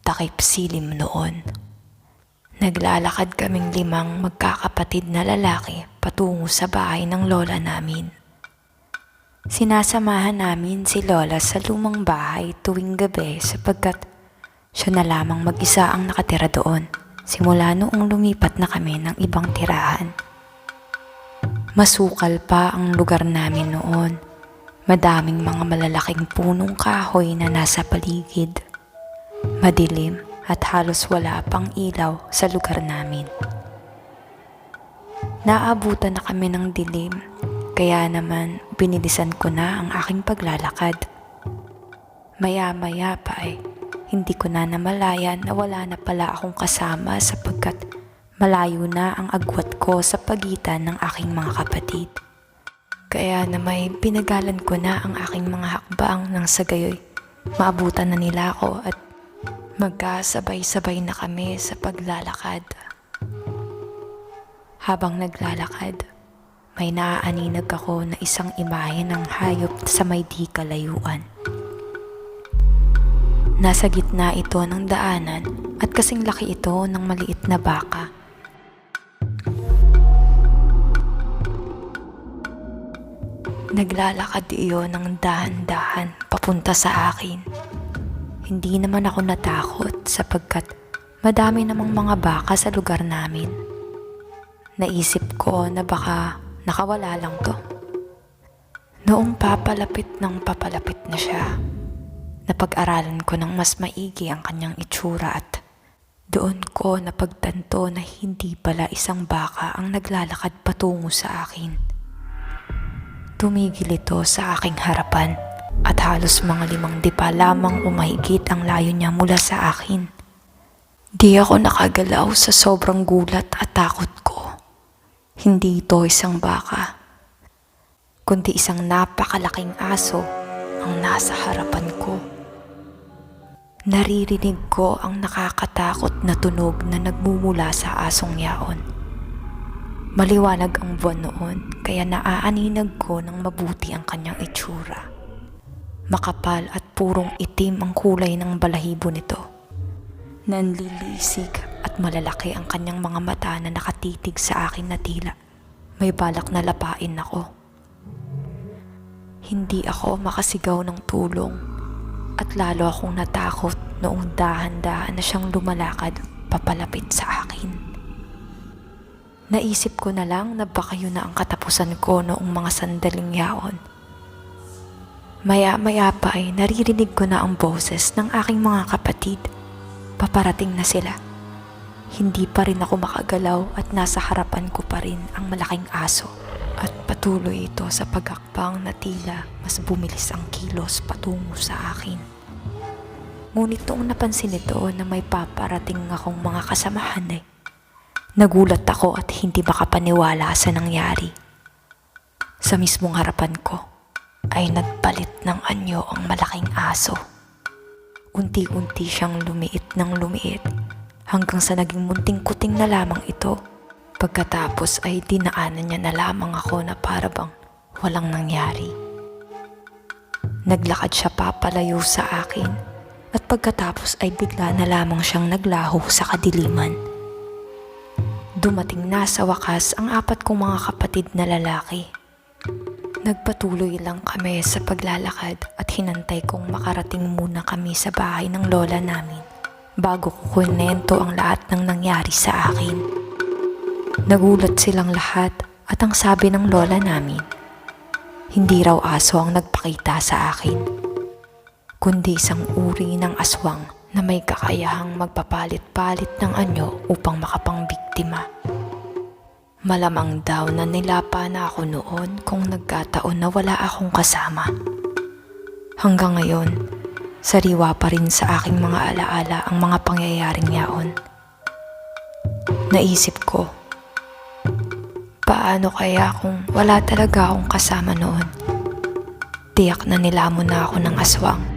takip silim noon. Naglalakad kaming 5 magkakapatid na lalaki patungo sa bahay ng lola namin. Sinasamahan namin si lola sa lumang bahay tuwing gabi sapagkat siya na lamang mag-isa ang nakatira doon simula noong lumipat na kami ng ibang tirahan. Masukal pa ang lugar namin noon. Madaming mga malalaking punong kahoy na nasa paligid. Madilim at halos wala pang ilaw sa lugar namin. Naabutan na kami ng dilim, kaya naman binilisan ko na ang aking paglalakad. Maya-maya pa hindi ko na namalayan na wala na pala akong kasama sapagkat malayo na ang agwat ko sa pagitan ng aking mga kapatid. Kaya naman pinagalan ko na ang aking mga hakbang nang sa gayoy maabutan na nila ako at magkasabay-sabay na kami sa paglalakad. Habang naglalakad, may naaaninag ako na isang imahe ng hayop sa may di kalayuan. Nasa gitna ito ng daanan at kasing laki ito ng maliit na baka. Naglalakad iyon ng dahan-dahan papunta sa akin. Hindi naman ako natakot sapagkat madami namang mga baka sa lugar namin. Naisip ko na baka nakawala lang to. Noong papalapit na siya, napag-aralan ko ng mas maigi ang kanyang itsura at doon ko napagtanto na hindi pala isang baka ang naglalakad patungo sa akin. Tumigil ito sa aking harapan. At halos mga 5 dipa lamang umahigit ang layo niya mula sa akin. Di ako nakagalaw sa sobrang gulat at takot ko. Hindi ito isang baka, kundi isang napakalaking aso ang nasa harapan ko. Naririnig ko ang nakakatakot na tunog na nagmumula sa asong yaon. Maliwanag ang buwan noon kaya naaaninag ko ng mabuti ang kanyang itsura. Makapal at purong itim ang kulay ng balahibo nito. Nanlilisik at malalaki ang kanyang mga mata na nakatitig sa akin na tila may balak na lapain ako. Hindi ako makasigaw ng tulong at lalo akong natakot noong dahan-dahan na siyang lumalakad papalapit sa akin. Naisip ko na lang na baka yun na ang katapusan ko noong mga sandaling yaon. Maya-maya pa naririnig ko na ang boses ng aking mga kapatid. Paparating na sila. Hindi pa rin ako makagalaw at nasa harapan ko pa rin ang malaking aso. At patuloy ito sa pagakbang na tila mas bumilis ang kilos patungo sa akin. Ngunit noong napansin ito na may paparating akong mga kasamahan nagulat ako at hindi makapaniwala sa nangyari. Sa mismong harapan ko ay nagpalit ng anyo ang malaking aso. Unti-unti siyang lumiit ng lumiit hanggang sa naging munting kuting na lamang ito. Pagkatapos ay dinaanan niya na lamang ako na para bang walang nangyari. Naglakad siya papalayo sa akin at pagkatapos ay bigla na lamang siyang naglaho sa kadiliman. Dumating na sa wakas ang 4 kong mga kapatid na lalaki. Nagpatuloy lang kami sa paglalakad at hinantay kong makarating muna kami sa bahay ng lola namin bago ko kwento ang lahat ng nangyari sa akin. Nagulat silang lahat at ang sabi ng lola namin, hindi raw aso ang nagpakita sa akin, kundi isang uri ng aswang na may kakayahang magpapalit-palit ng anyo upang makapangbiktima. Malamang daw na nilapa na ako noon kung nagkataon na wala akong kasama. Hanggang ngayon, sariwa pa rin sa aking mga alaala ang mga pangyayaring yaon. Naisip ko, paano kaya kung wala talaga akong kasama noon? Tiyak na nilamon na ako ng aswang.